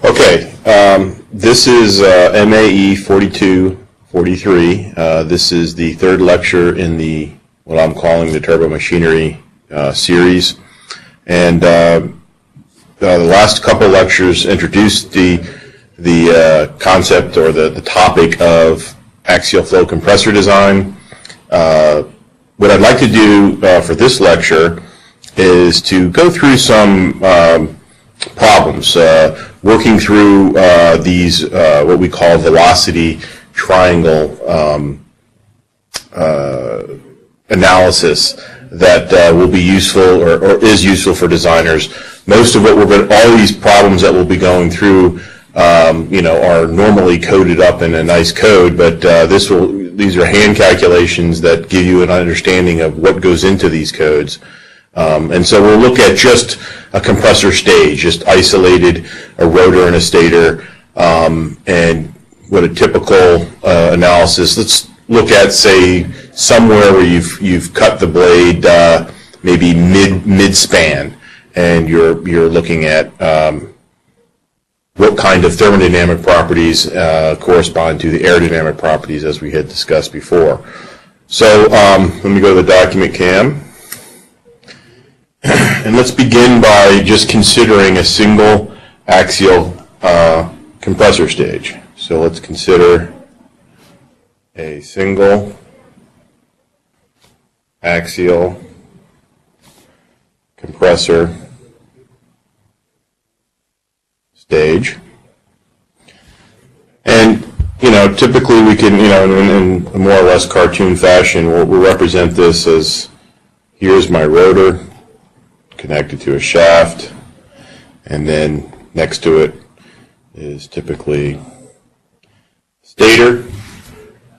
Okay, this is MAE 4243. This is the third lecture in the what I'm calling the turbo machinery series, and the last couple lectures introduced the concept or the topic of axial flow compressor design. What I'd like to do for this lecture is to go through some problems, working through these what we call velocity triangle analysis that will be useful or is useful for designers. Most of what all these problems that we'll be going through, are normally coded up in a nice code, but these are hand calculations that give you an understanding of what goes into these codes. And so we'll look at just a compressor stage, just isolated, a rotor and a stator, and what a typical analysis. Let's look at, say, somewhere where you've cut the blade maybe mid-span, and you're looking at what kind of thermodynamic properties correspond to the aerodynamic properties as we had discussed before. So let me go to the document cam. And let's begin by just considering a single axial compressor stage. So let's consider a single axial compressor stage. And, typically we can, in a more or less cartoon fashion, we'll represent this as, here's my rotor connected to a shaft, and then next to it is typically stator.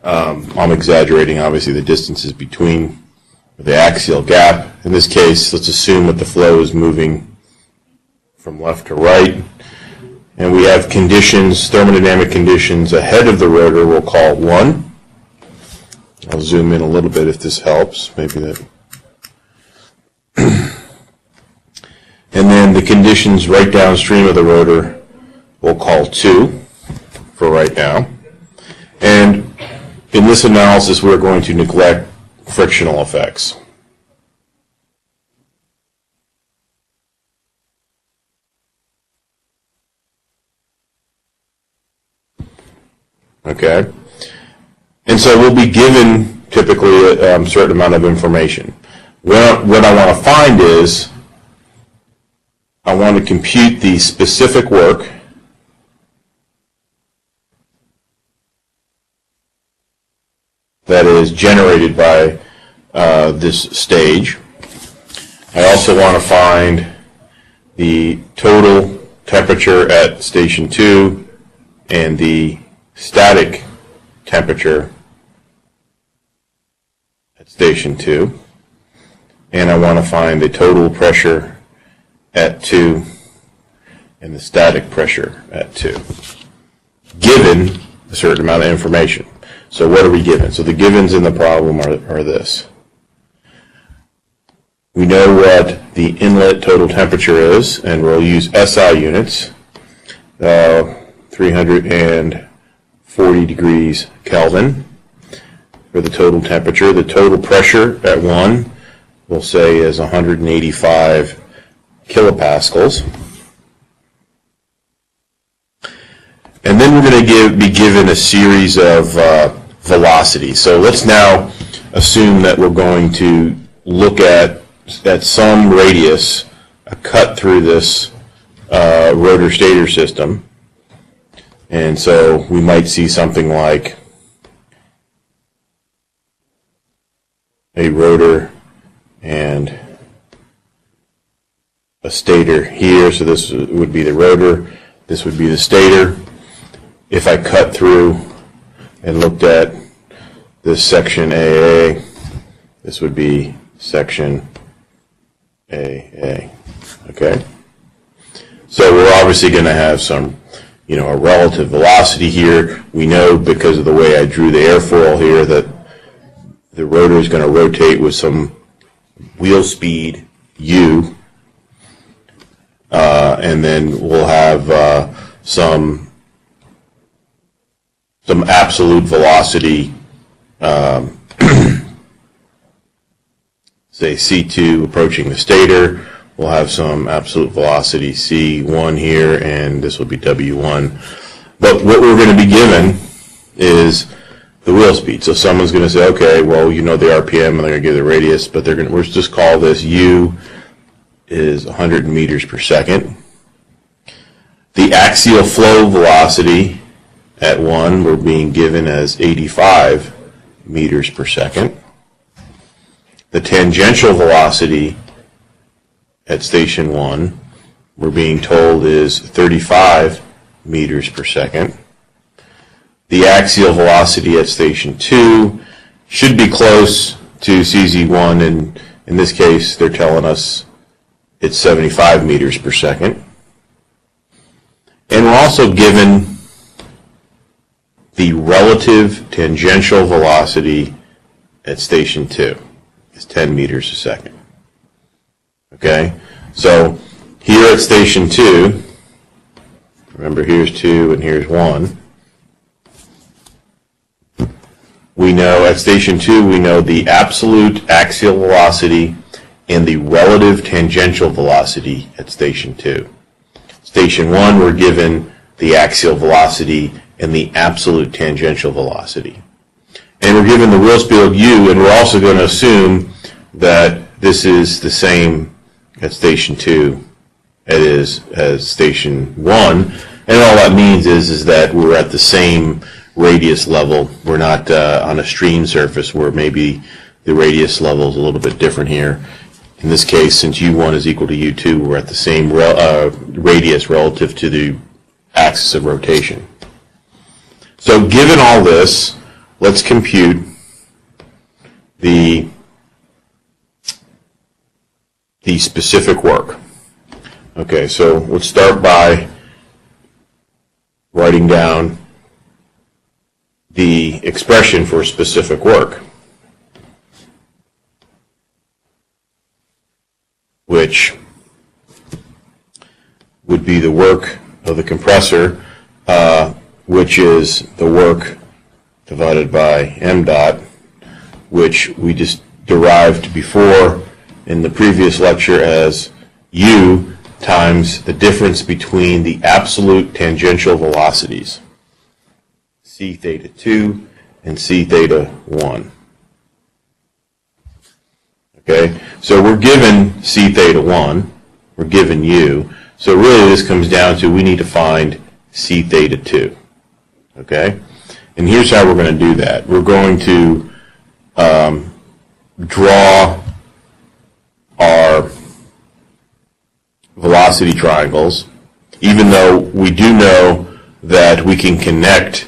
I'm exaggerating, obviously, the distances between the axial gap. In this case, let's assume that the flow is moving from left to right, and we have conditions, thermodynamic conditions ahead of the rotor we'll call 1. I'll zoom in a little bit if this helps, maybe that. And then the conditions right downstream of the rotor we'll call 2 for right now. And in this analysis, we're going to neglect frictional effects. Okay? And so we'll be given typically a certain amount of information. What I want to find is I want to compute the specific work that is generated by this stage. I also want to find the total temperature at station 2 and the static temperature at station 2. And I want to find the total pressure at 2 and the static pressure at 2, given a certain amount of information. So what are we given? So the givens in the problem are this. We know what the inlet total temperature is, and we'll use SI units, 340 degrees Kelvin for the total temperature. The total pressure at 1 we'll say is 185 kilopascals. And then we're going to be given a series of velocities. So let's now assume that we're going to look at some radius, a cut through this rotor stator system. And so we might see something like a rotor and a stator here. So this would be the rotor, this would be the stator. If I cut through and looked at this section AA, this would be section AA. Okay? So we're obviously going to have some, a relative velocity here. We know because of the way I drew the airfoil here that the rotor is going to rotate with some wheel speed u, and then we'll have some absolute velocity, say C2 approaching the stator. We'll have some absolute velocity C1 here, and this will be W1. But what we're going to be given is the wheel speed. So someone's going to say, okay, well, you know the RPM, and they're going to give the radius, but we're just call this U is 100 meters per second. The axial flow velocity at 1 we're being given as 85 meters per second. The tangential velocity at station 1 we're being told is 35 meters per second. The axial velocity at station 2 should be close to CZ1, and in this case they're telling us it's 75 meters per second. And we're also given the relative tangential velocity at station 2 is 10 meters a second. Okay? So here at station 2, remember here's 2 and here's 1. We know at station 2, we know the absolute axial velocity and the relative tangential velocity at station 2. Station 1, we're given the axial velocity and the absolute tangential velocity. And we're given the wheel speed U, and we're also going to assume that this is the same at station 2 as station 1. And all that means is that we're at the same radius level. We're not on a stream surface where maybe the radius level is a little bit different here. In this case, since U1 is equal to U2, we're at the same radius relative to the axis of rotation. So given all this, let's compute the specific work. Okay, so let's start by writing down the expression for specific work, which would be the work of the compressor, which is the work divided by m dot, which we just derived before in the previous lecture as U times the difference between the absolute tangential velocities, c theta 2 and c theta 1. Okay, so we're given c theta 1, we're given U, so really this comes down to we need to find c theta 2. Okay, and here's how we're going to do that. We're going to draw our velocity triangles, even though we do know that we can connect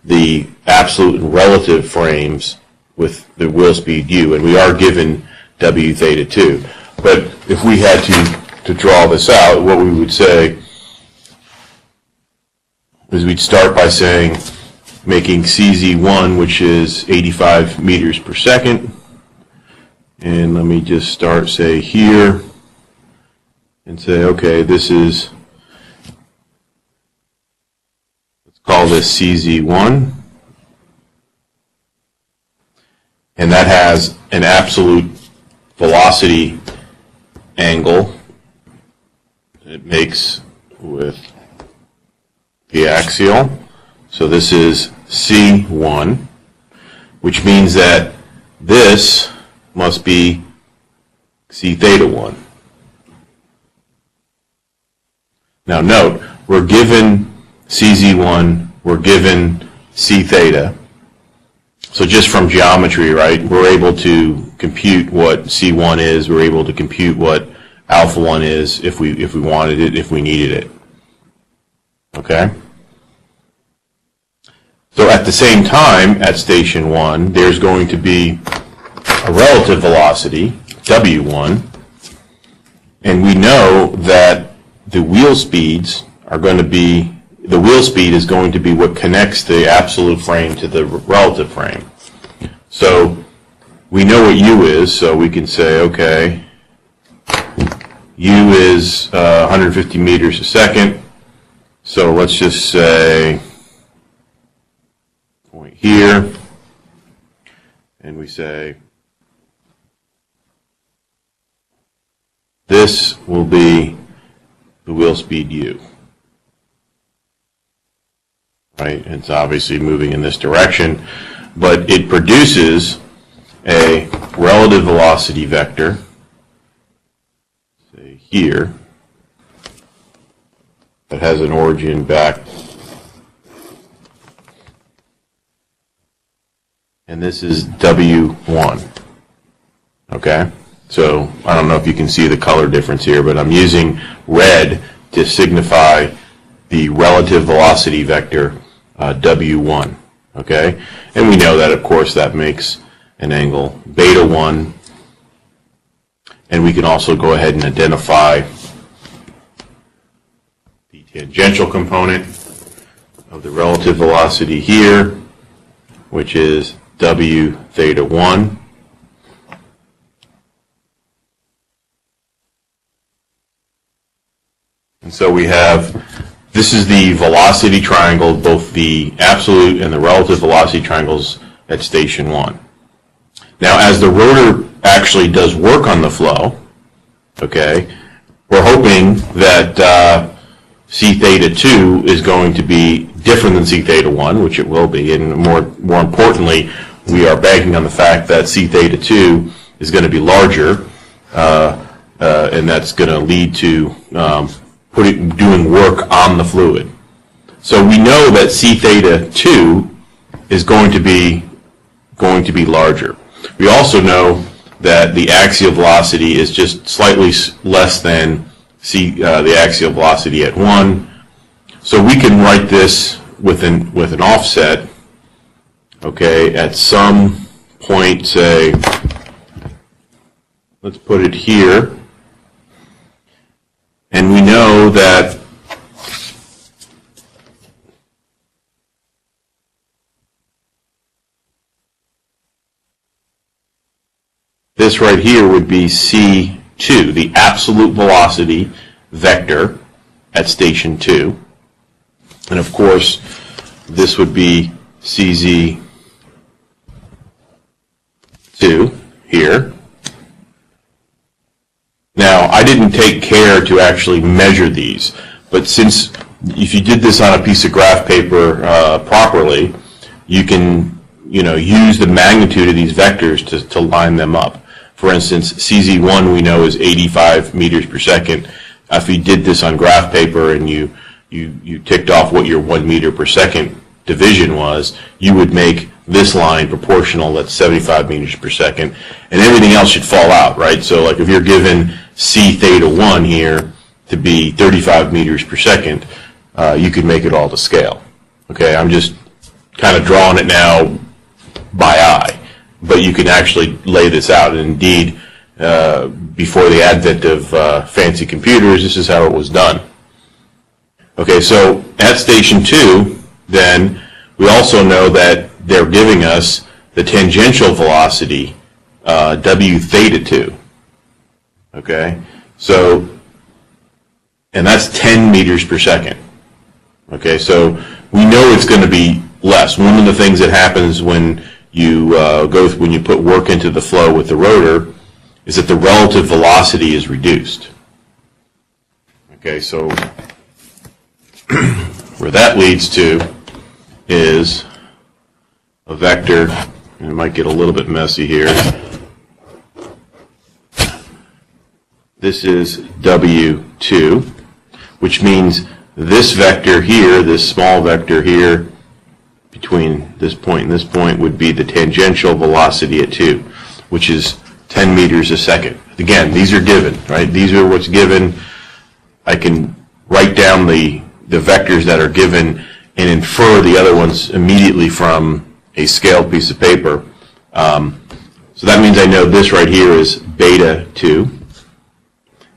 the absolute and relative frames with the wheel speed U, and we are given W theta 2. But if we had to draw this out, what we would say is we'd start by saying, making CZ1, which is 85 meters per second, and let me just start, say, here, and say, okay, this is, let's call this CZ1, and that has an absolute velocity angle it makes with the axial. So this is C1, which means that this must be C theta 1. Now note, we're given CZ1, we're given C theta. So just from geometry, right, we're able to compute what C1 is, we're able to compute what alpha 1 is if we wanted it, if we needed it. Okay? So at the same time, at station 1, there's going to be a relative velocity, W1, and we know that the wheel speeds are going to be, the wheel speed is going to be what connects the absolute frame to the relative frame. So we know what U is, so we can say, okay, U is 150 meters a second, So let's just say point here, and we say this will be the wheel speed u. Right? It's obviously moving in this direction, but it produces a relative velocity vector, say here, that has an origin back, and this is W1. Okay? So I don't know if you can see the color difference here, but I'm using red to signify the relative velocity vector W1. Okay? And we know that, of course, that makes an angle beta 1. And we can also go ahead and identify the tangential component of the relative velocity here, which is W theta 1. And so we have, this is the velocity triangle, both the absolute and the relative velocity triangles at station 1. Now, as the rotor actually does work on the flow, okay, we're hoping that C theta 2 is going to be different than C theta 1, which it will be, and more importantly, we are banking on the fact that C theta 2 is going to be larger, and that's going to lead to doing work on the fluid. So we know that C theta 2 is going to be larger. We also know that the axial velocity is just slightly less than the axial velocity at 1. So we can write this with an offset, okay, at some point, say, let's put it here. And we know that this right here would be C2, the absolute velocity vector at station 2. And of course, this would be CZ2 here. Now, I didn't take care to actually measure these, but since if you did this on a piece of graph paper properly, you can use the magnitude of these vectors to line them up. For instance, CZ1 we know is 85 meters per second. If you did this on graph paper and you ticked off what your 1 meter per second division was, you would make this line proportional, that's 75 meters per second, and everything else should fall out, right? So like if you're given C theta 1 here to be 35 meters per second, you could make it all to scale. Okay, I'm just kind of drawing it now by eye, but you can actually lay this out. And indeed, before the advent of fancy computers, this is how it was done. Okay, so at station 2, then, we also know that they're giving us the tangential velocity, W theta 2. Okay, so, and that's 10 meters per second. Okay, so we know it's going to be less. One of the things that happens when you when you put work into the flow with the rotor is that the relative velocity is reduced. Okay, so where that leads to is a vector, and it might get a little bit messy here. This is W2, which means this vector here, this small vector here, between this point and this point would be the tangential velocity at 2, which is 10 meters a second. Again, these are given, right? These are what's given. I can write down the vectors that are given and infer the other ones immediately from a scaled piece of paper. So that means I know this right here is beta 2,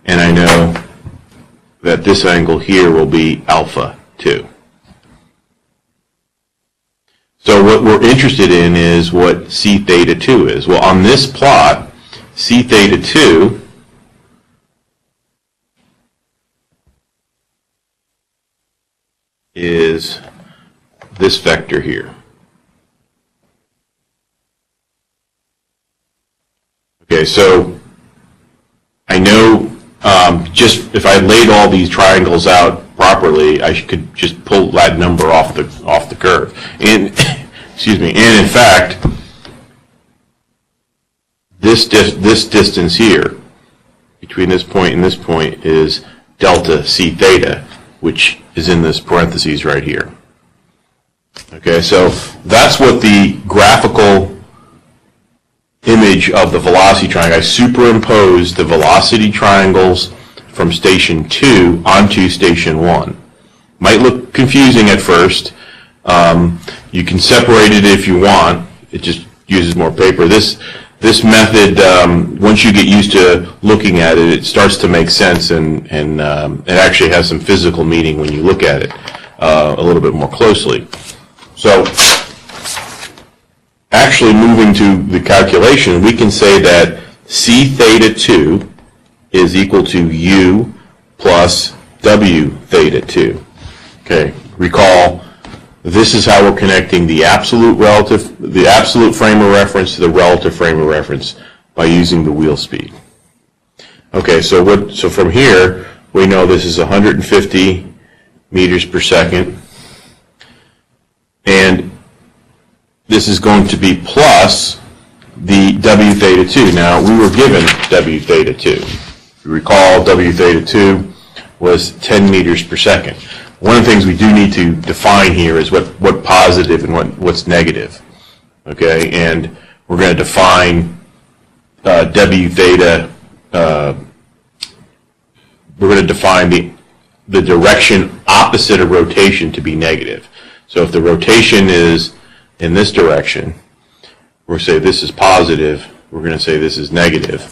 and I know that this angle here will be alpha 2. So what we're interested in is what C theta 2 is. Well, on this plot, C theta 2 is this vector here. Okay, so I know just if I laid all these triangles out properly, I could just pull that number off the curve. And excuse me. And in fact, this distance here between this point and this point is delta c theta, which is in this parentheses right here. Okay, so that's what the graphical image of the velocity triangle. I superimposed the velocity triangles from station 2 onto station 1. Might look confusing at first. You can separate it if you want. It just uses more paper. This method, once you get used to looking at it, it starts to make sense, and it actually has some physical meaning when you look at it a little bit more closely. So, actually moving to the calculation, we can say that c theta 2 is equal to u plus w theta 2. Okay, recall this is how we're connecting the absolute frame of reference to the relative frame of reference by using the wheel speed. Okay, so from here we know this is 150 meters per second, and this is going to be plus the w theta 2. Now, we were given w theta 2. If you recall, w theta 2 was 10 meters per second. One of the things we do need to define here is what positive and what's negative. Okay, and we're going to define w theta. We're going to define the direction opposite of rotation to be negative. So if the rotation is in this direction, we'll say this is positive, we're going to say this is negative.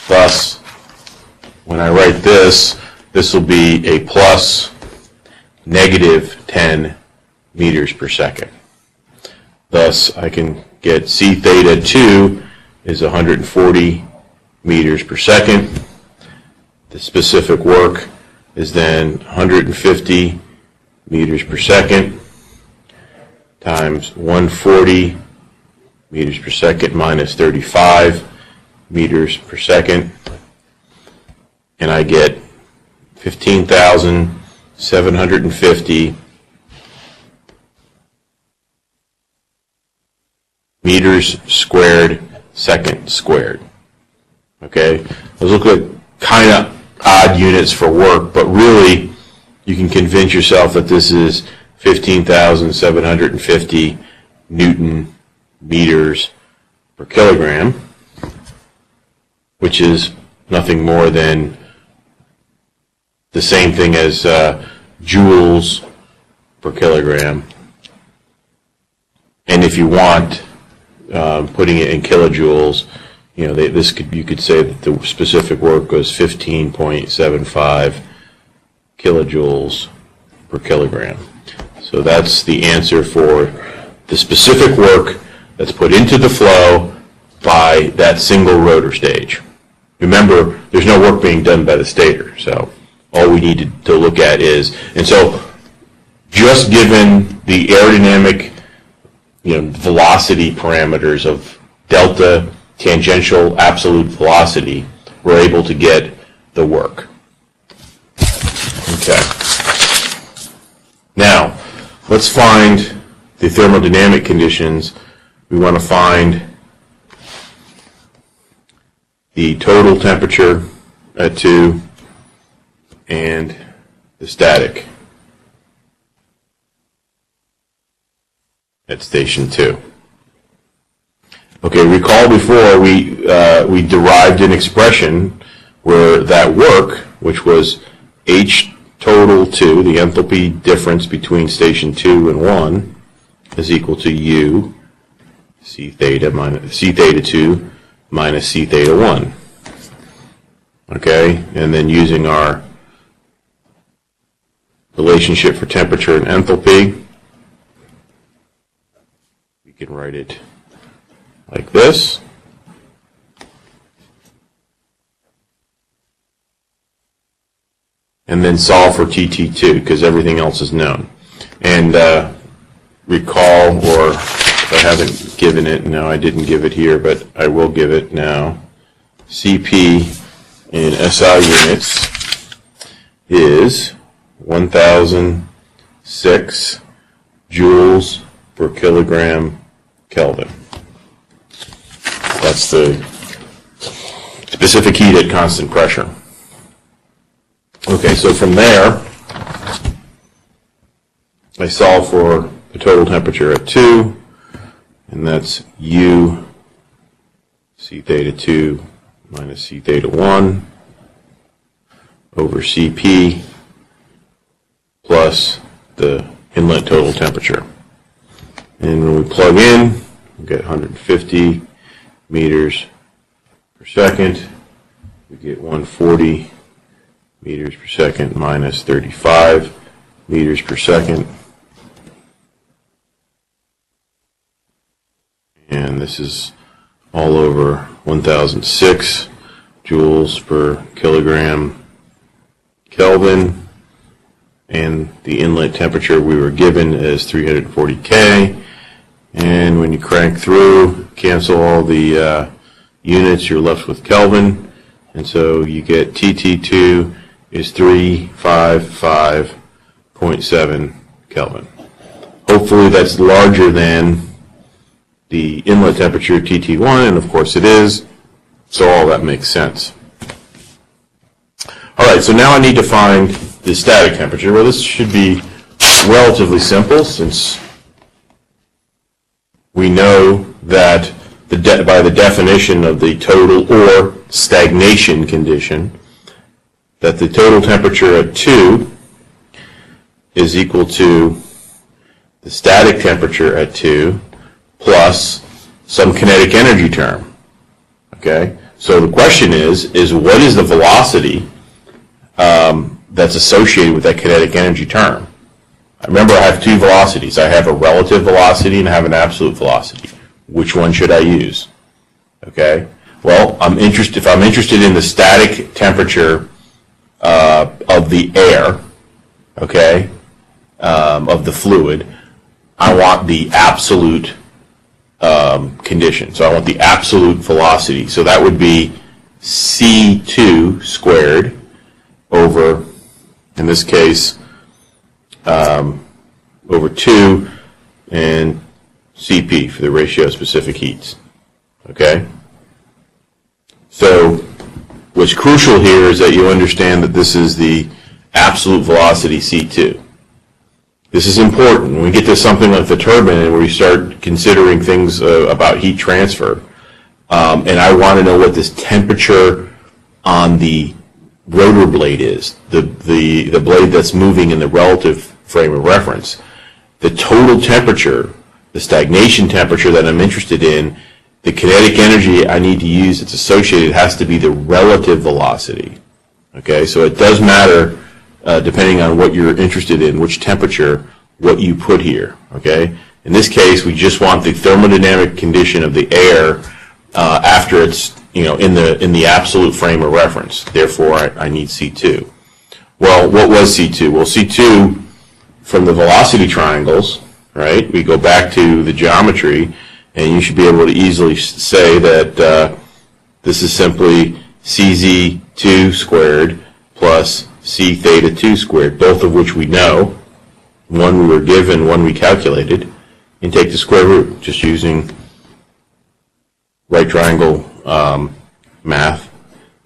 Thus, when I write this, this will be a plus negative 10 meters per second. Thus, I can get c theta 2 is 140 meters per second. The specific work is then 150 meters per second times 140 meters per second minus 35 meters per second, and I get 15,750 meters squared second squared. Okay, those look like kind of odd units for work, but really you can convince yourself that this is 15,750 Newton meters per kilogram, which is nothing more than the same thing as joules per kilogram. And if you want, putting it in kilojoules, you could say that the specific work was 15.75 kilojoules per kilogram. So that's the answer for the specific work that's put into the flow by that single rotor stage. Remember, there's no work being done by the stator, so all we need to look at is, and so just given the aerodynamic velocity parameters of delta, tangential, absolute velocity, we're able to get the work. Okay. Now, let's find the thermodynamic conditions. We want to find the total temperature at 2 and the static at station 2. Okay, recall before we derived an expression where that work, which was H total 2, the enthalpy difference between station 2 and 1, is equal to U C theta 2 minus C theta 1. Okay, and then using our relationship for temperature and enthalpy, we can write it like this. And then solve for TT2 because everything else is known. And recall, or if I haven't given it, no, I didn't give it here, but I will give it now. CP in SI units is 1,006 joules per kilogram Kelvin. That's the specific heat at constant pressure. Okay, so from there, I solve for the total temperature at 2, and that's U C theta 2 minus C theta 1 over CP plus the inlet total temperature. And when we plug in, we get 150 meters per second. We get 140 meters per second minus 35 meters per second. And this is all over 1,006 joules per kilogram Kelvin. And the inlet temperature we were given is 340 K. And when you crank through, cancel all the units, you're left with Kelvin. And so you get TT2 is 355.7 Kelvin. Hopefully that's larger than the inlet temperature TT1, and of course it is, so all that makes sense. Alright, so now I need to find the static temperature. Well, this should be relatively simple, since we know that by the definition of the total or stagnation condition, that the total temperature at 2 is equal to the static temperature at 2 plus some kinetic energy term. Okay? So the question is what is the velocity that's associated with that kinetic energy term? Remember, I have two velocities. I have a relative velocity and I have an absolute velocity. Which one should I use? Okay? Well, if I'm interested in the static temperature of the air, okay, of the fluid, I want the absolute condition. So I want the absolute velocity. So that would be C2 squared over, in this case, over 2 and CP for the ratio of specific heats. Okay? So what's crucial here is that you understand that this is the absolute velocity C2. This is important. When we get to something like the turbine and we start considering things about heat transfer, and I want to know what this temperature on the rotor blade is, the blade that's moving in the relative frame of reference, the total temperature, the stagnation temperature that I'm interested in, the kinetic energy I need to use that's associated has to be the relative velocity. Okay, so it does matter depending on what you're interested in, which temperature, what you put here. Okay, in this case, we just want the thermodynamic condition of the air after it's in the absolute frame of reference. Therefore, I need C2. Well, what was C2? Well, C2 from the velocity triangles, right? We go back to the geometry, and you should be able to easily say that this is simply CZ2 squared plus C theta 2 squared, both of which we know. One we were given, one we calculated. And take the square root, just using right triangle math,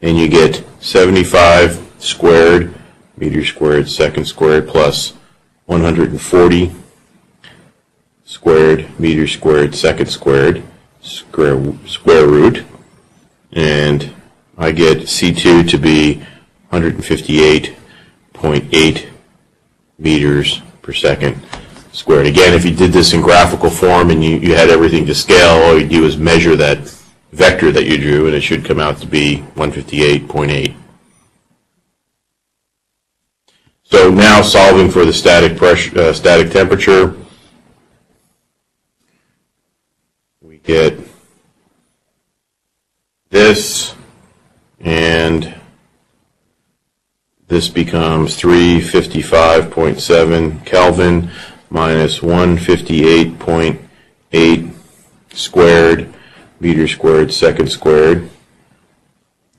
and you get 75 squared meters squared second squared plus 140 squared meters squared second squared square root, and I get C2 to be 158.8 meters per second squared. Again, if you did this in graphical form and you had everything to scale, all you do is measure that vector that you drew, and it should come out to be 158.8. So now solving for the static pressure, static temperature, we get this, and this becomes 355.7 Kelvin minus 158.8 squared meter squared second squared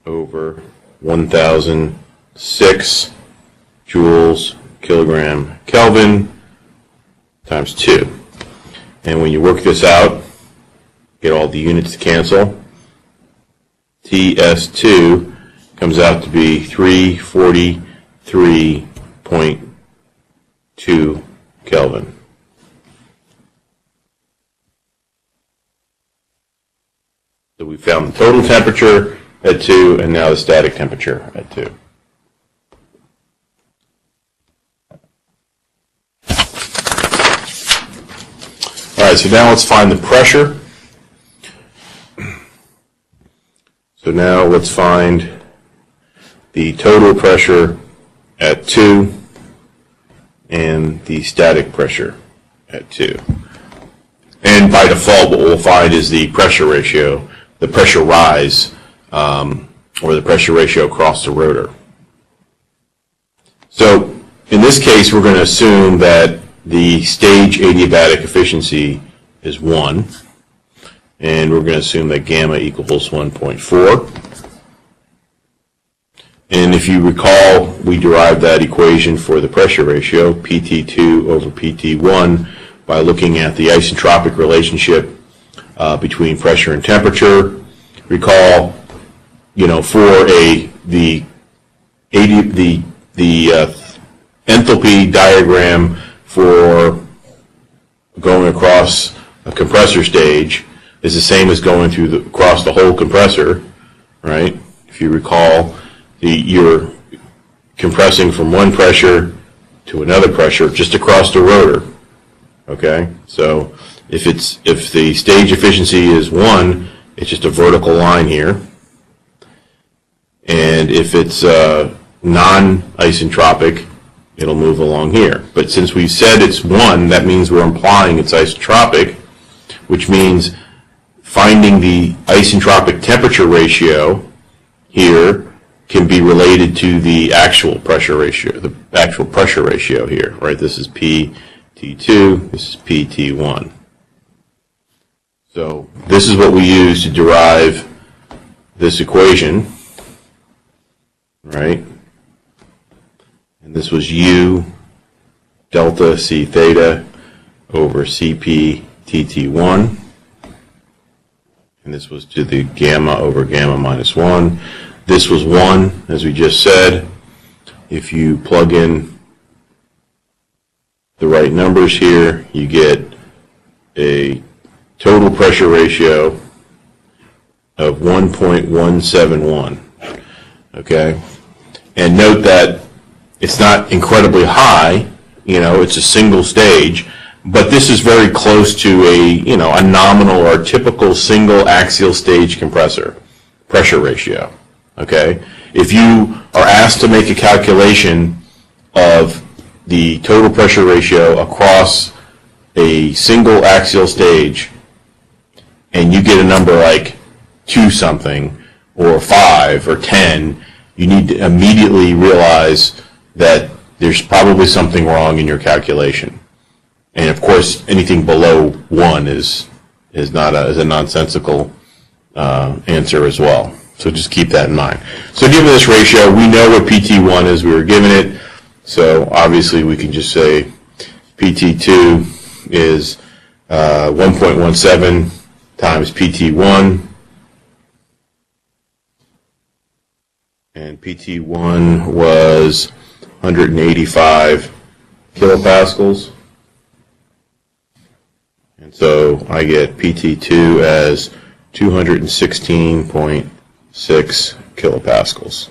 over 1006 joules kilogram Kelvin times 2. And when you work this out, get all the units to cancel, TS2 comes out to be 343.2 Kelvin. So we found the total temperature at 2 and now the static temperature at 2. All right, so now let's find the pressure. So now let's find the total pressure at 2 and the static pressure at 2. And by default, what we'll find is the pressure ratio, the pressure rise, or the pressure ratio across the rotor. So in this case, we're going to assume that the stage adiabatic efficiency is 1. And we're going to assume that gamma equals 1.4. And if you recall, we derived that equation for the pressure ratio, PT2 over PT1, by looking at the isentropic relationship between pressure and temperature. Recall, for the enthalpy diagram for going across a compressor stage is the same as going across the whole compressor, right? If you recall, you're compressing from one pressure to another pressure just across the rotor. Okay, so if the stage efficiency is 1, it's just a vertical line here, and if it's non-isentropic, it'll move along here. But since we've said it's 1, that means we're implying it's isentropic, which means finding the isentropic temperature ratio here can be related to the actual pressure ratio, here, right? This is PT2, this is PT1. So this is what we use to derive this equation, right? And this was U delta C theta over CP TT1. And this was to the gamma over gamma minus 1. This was 1, as we just said. If you plug in the right numbers here, you get a total pressure ratio of 1.171. Okay? And note that it's not incredibly high, it's a single stage, but this is very close to a nominal or typical single axial stage compressor pressure ratio. Okay? If you are asked to make a calculation of the total pressure ratio across a single axial stage and you get a number like 2 something or 5 or 10, you need to immediately realize that there's probably something wrong in your calculation. And of course, anything below 1 is a nonsensical answer as well. So just keep that in mind. So given this ratio, we know what PT1 is. We were given it. So obviously we can just say PT2 is 1.17 times PT1. And PT1 was 185 kilopascals. And so I get PT2 as 216.6 kilopascals.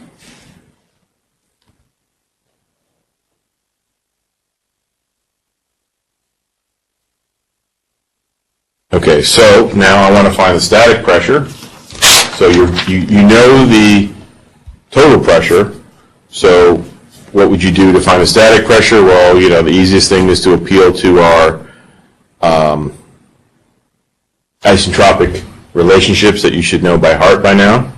Okay, so now I want to find the static pressure. So you know the total pressure. So what would you do to find the static pressure? Well, the easiest thing is to appeal to our isentropic relationships that you should know by heart by now.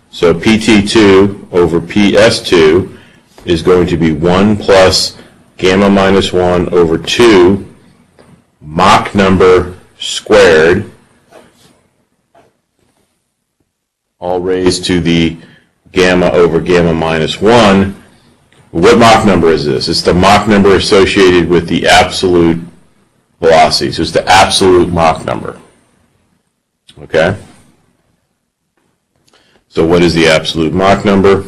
So PT2 over PS2 is going to be 1 plus gamma minus 1 over 2 Mach number squared, all raised to the gamma over gamma minus 1. What Mach number is this? It's the Mach number associated with the absolute velocity. So it's the absolute Mach number. Okay? So what is the absolute Mach number?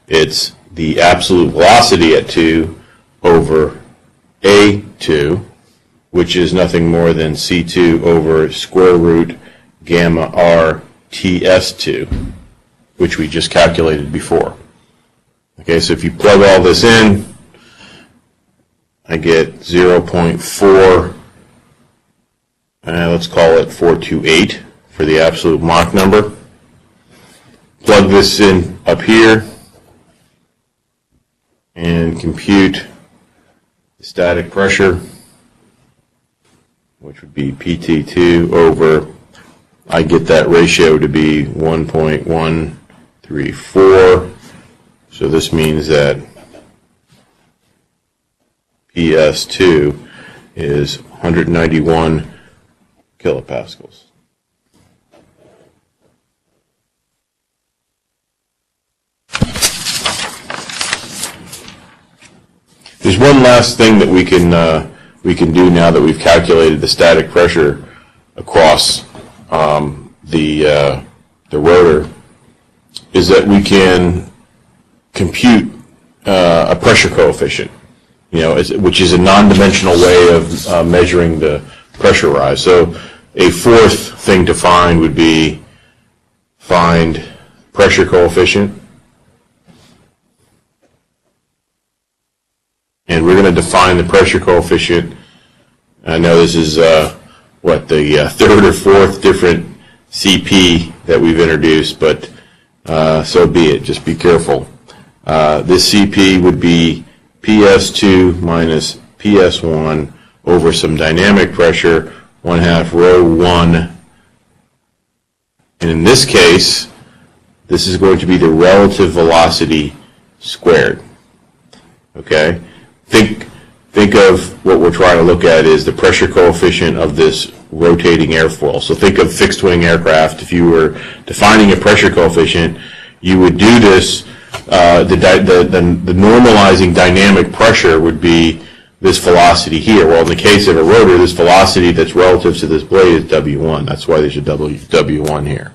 It's the absolute velocity at 2 over A2, which is nothing more than C2 over square root gamma R TS2, which we just calculated before. Okay, so if you plug all this in, I get 0.4, let's call it 428 for the absolute Mach number. Plug this in up here and compute the static pressure, which would be PT2 over, I get that ratio to be 1.134. So this means that PS2 is 191 kilopascals. There's one last thing that we can do now that we've calculated the static pressure across the rotor, is that we can compute a pressure coefficient, which is a non-dimensional way of measuring the pressure rise. So a fourth thing to find would be find pressure coefficient. And we're going to define the pressure coefficient. I know this is the third or fourth different CP that we've introduced, but so be it. Just be careful. This CP would be PS2 minus PS1 over some dynamic pressure, 1/2 rho 1. And in this case, this is going to be the relative velocity squared. Okay? Think of what we're trying to look at is the pressure coefficient of this rotating airfoil. So think of fixed wing aircraft. If you were defining a pressure coefficient, you would do this. The normalizing dynamic pressure would be this velocity here. Well, in the case of a rotor, this velocity that's relative to this blade is W1. That's why there's a W1 here.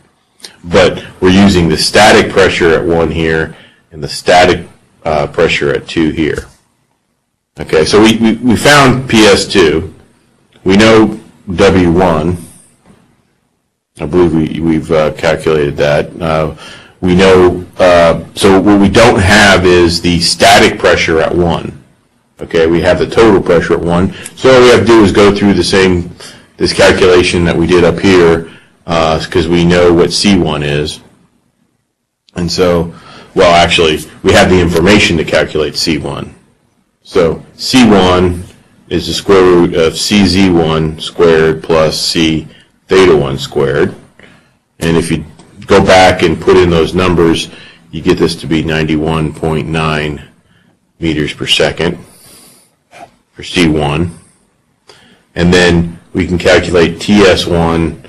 But we're using the static pressure at 1 here and the static pressure at 2 here. Okay, so we found PS2. We know W1. I believe we've calculated that. We know, so what we don't have is the static pressure at 1. Okay, we have the total pressure at 1. So all we have to do is go through this calculation that we did up here, because we know what C1 is. And so, well, actually, we have the information to calculate C1. So C1 is the square root of CZ1 squared plus C theta 1 squared. And if you go back and put in those numbers, you get this to be 91.9 meters per second for C1. And then we can calculate TS1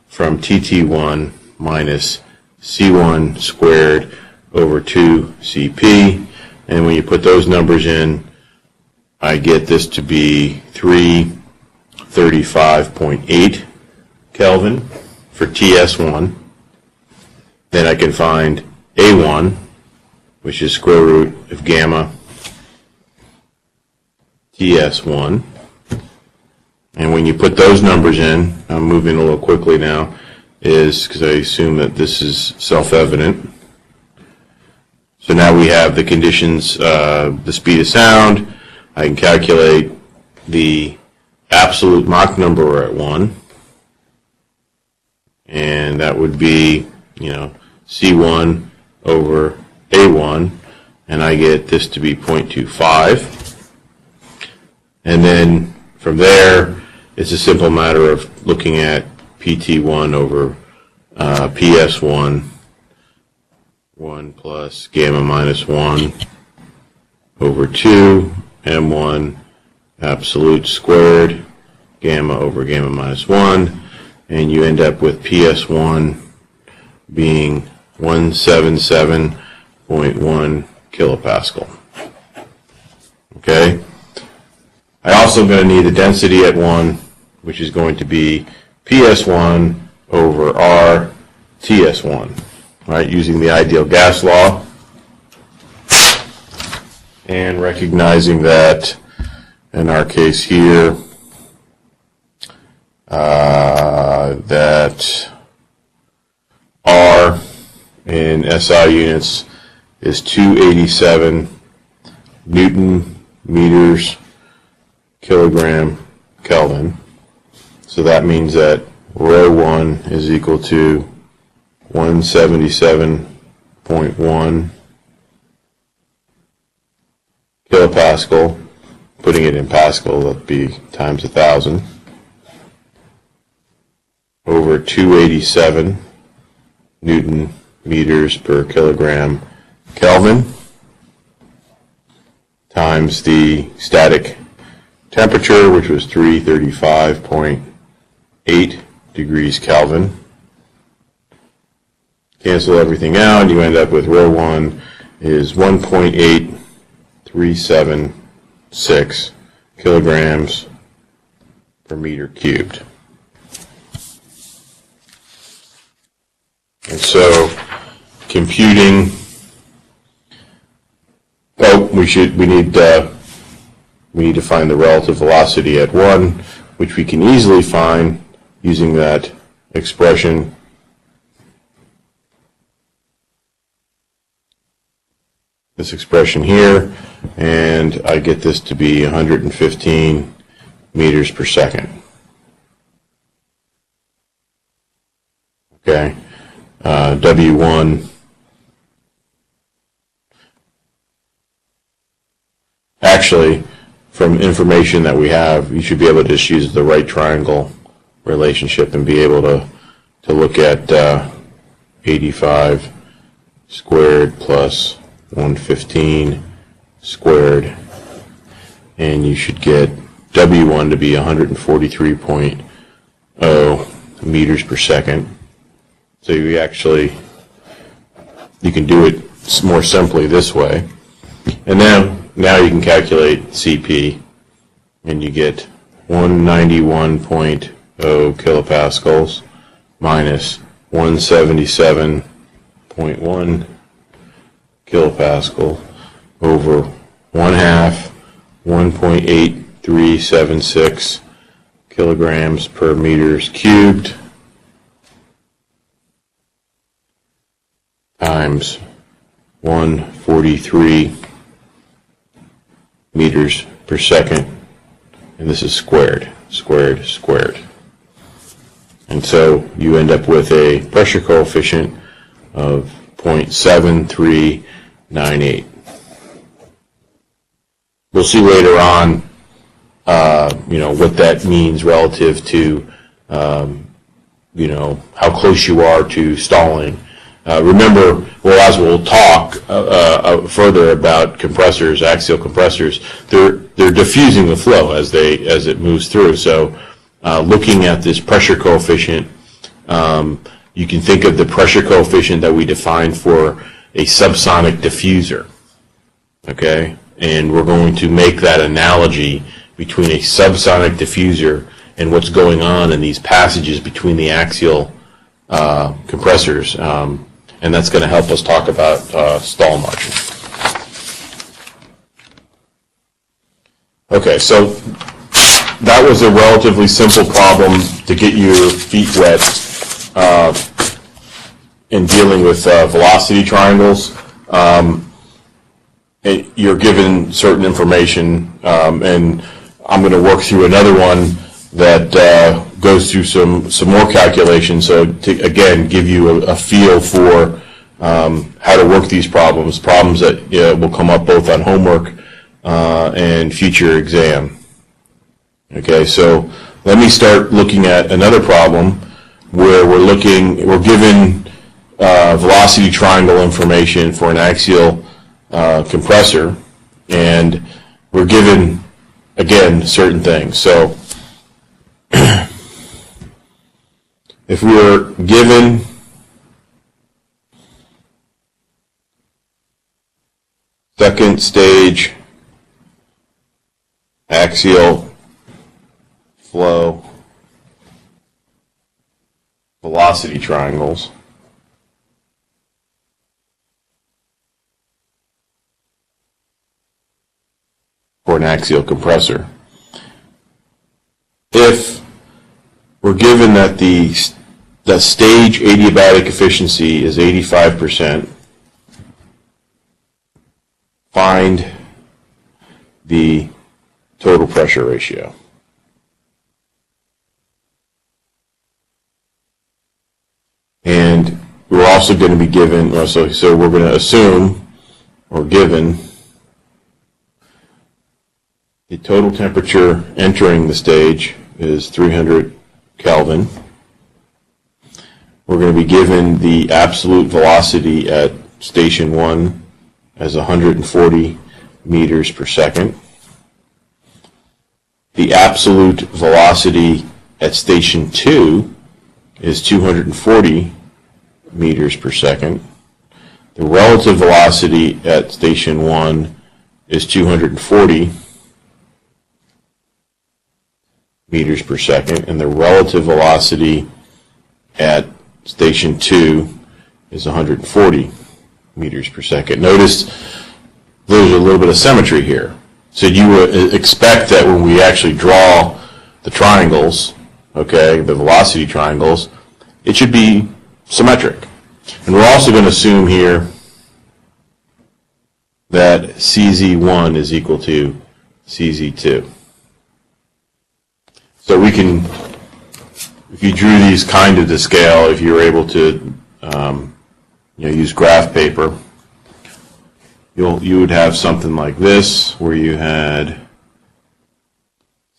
from TT1 minus C1 squared over 2CP. And when you put those numbers in, I get this to be 335.8 Kelvin for TS1. Then I can find A1, which is square root of gamma TS1. And when you put those numbers in, I'm moving a little quickly now, is because I assume that this is self-evident. So now we have the conditions, the speed of sound. I can calculate the absolute Mach number at 1. And that would be, C1 over A1. And I get this to be 0.25. And then from there, it's a simple matter of looking at PT1 over PS1, 1 plus gamma minus 1 over 2, M1 absolute squared gamma over gamma minus 1, and you end up with PS1 being 177.1 kilopascal. Okay? I also am going to need the density at 1, which is going to be PS1 over R TS1, right, using the ideal gas law, and recognizing that in our case here, that R in SI units is 287 Newton meters kilogram Kelvin. So that means that rho 1 is equal to 177.1 kilopascal. Putting it in Pascal, that would be times 1,000 over 287 Newton meters per kilogram Kelvin times the static temperature, which was 335.8 degrees Kelvin. Cancel everything out, and you end up with rho 1 is 1.8376 kilograms per meter cubed. And so, computing, we need to find the relative velocity at 1, which we can easily find using that expression. This expression here, and I get this to be 115 meters per second. Okay, W1. Actually, from information that we have, you should be able to just use the right triangle relationship and be able to look at 85 squared plus 115 squared, and you should get W1 to be 143.0 meters per second. So you can do it more simply this way. And now you can calculate CP, and you get 191.0 kilopascals minus 177.1 kilopascal over 1/2 1.8376 kilograms per meters cubed times 143 meters per second, and this is squared. And so you end up with a pressure coefficient of 0.7398. We'll see later on, what that means relative to, how close you are to stalling. Remember, as we'll talk further about compressors, axial compressors, they're diffusing the flow as it moves through. So, looking at this pressure coefficient, you can think of the pressure coefficient that we defined for a subsonic diffuser. Okay, and we're going to make that analogy between a subsonic diffuser and what's going on in these passages between the axial compressors. And that's going to help us talk about stall margin. Okay, so that was a relatively simple problem to get your feet wet in dealing with velocity triangles. You're given certain information, and I'm going to work through another one that goes through some more calculations, so to, again, give you a feel for how to work these problems that will come up both on homework and future exam. Okay, so let me start looking at another problem where we're given velocity triangle information for an axial compressor, and we're given, again, certain things. So If we are given second stage axial flow velocity triangles, for an axial compressor, if we're given that the stage adiabatic efficiency is 85%, find the total pressure ratio. And we're also going to be given, so we're going to assume, or given, the total temperature entering the stage is 300 Kelvin. We're going to be given the absolute velocity at station 1 as 140 meters per second. The absolute velocity at station 2 is 240 meters per second. The relative velocity at station 1 is 240 meters per second, and the relative velocity at station 2 is 140 meters per second. Notice there's a little bit of symmetry here. So you would expect that when we actually draw the triangles, okay, the velocity triangles, it should be symmetric. And we're also going to assume here that CZ1 is equal to CZ2. So we can, if you drew these kind of to scale, if you were able to use graph paper, you would have something like this, where you had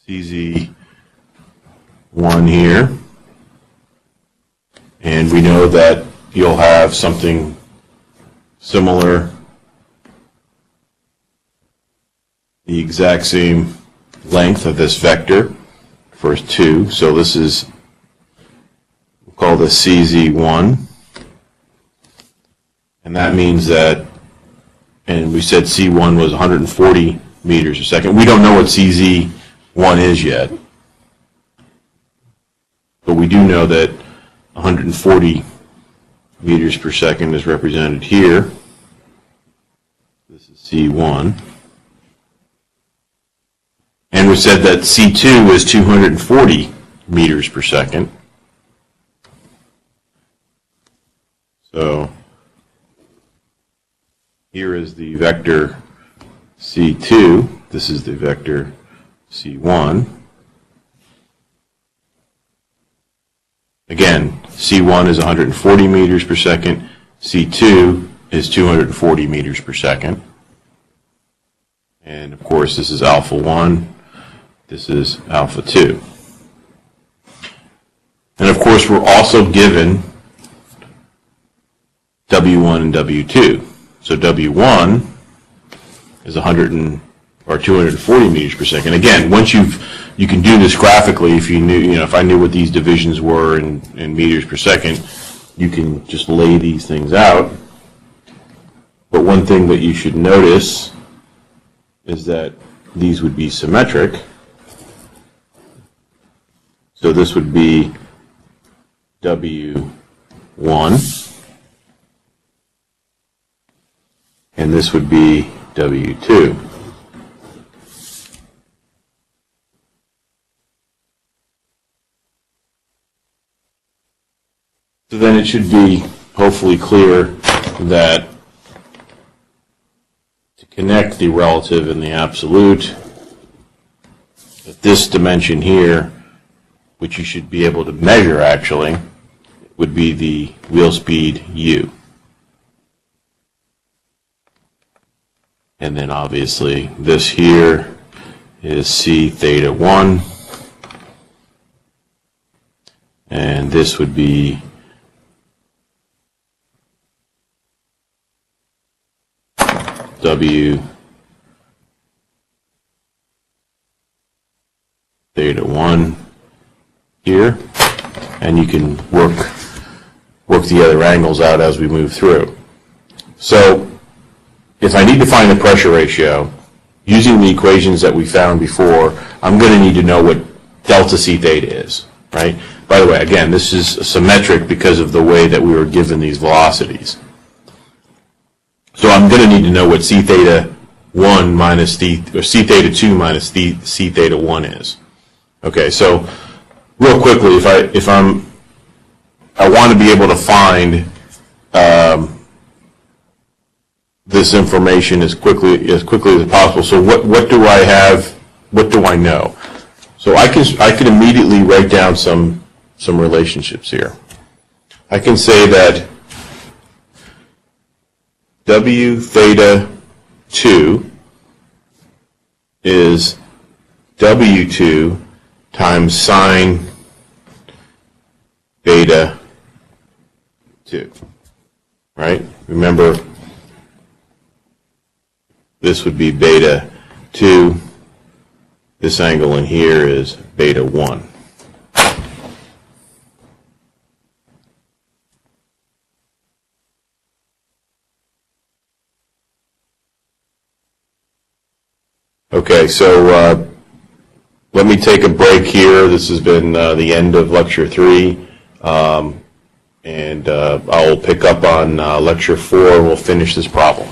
CZ1 here, and we know that you'll have something similar, the exact same length of this vector for 2. So this is, we'll call this CZ1, and that means that, and we said C1 was 140 meters a second. We don't know what CZ1 is yet, but we do know that 140 meters per second is represented here. This is C1. And we said that C2 is 240 meters per second. So here is the vector C2. This is the vector C1. Again, C1 is 140 meters per second. C2 is 240 meters per second. And of course, this is alpha 1. This is alpha 2. And of course, we're also given W1 and W2. So W1 is 240 meters per second. Again, once you can do this graphically, if you knew, if I knew what these divisions were in meters per second, you can just lay these things out. But one thing that you should notice is that these would be symmetric. So this would be W1, and this would be W2. So then it should be hopefully clear that to connect the relative and the absolute, that this dimension here, which you should be able to measure actually, would be the wheel speed U. And then obviously this here is C theta 1, and this would be W theta 1, here, and you can work the other angles out as we move through. So if I need to find the pressure ratio, using the equations that we found before, I'm going to need to know what delta C theta is, right? By the way, again, this is symmetric because of the way that we were given these velocities. So I'm going to need to know what C theta 1 minus C theta 2 minus C theta 1 is. Okay, so real quickly, if I want to be able to find this information as quickly as possible. So what do I have? What do I know? So I can immediately write down some relationships here. I can say that W theta 2 is W2 times sine beta 2, right? Remember, this would be beta 2. This angle in here is beta 1. Okay, so let me take a break here. This has been the end of Lecture 3, and I'll pick up on Lecture 4, and we'll finish this problem.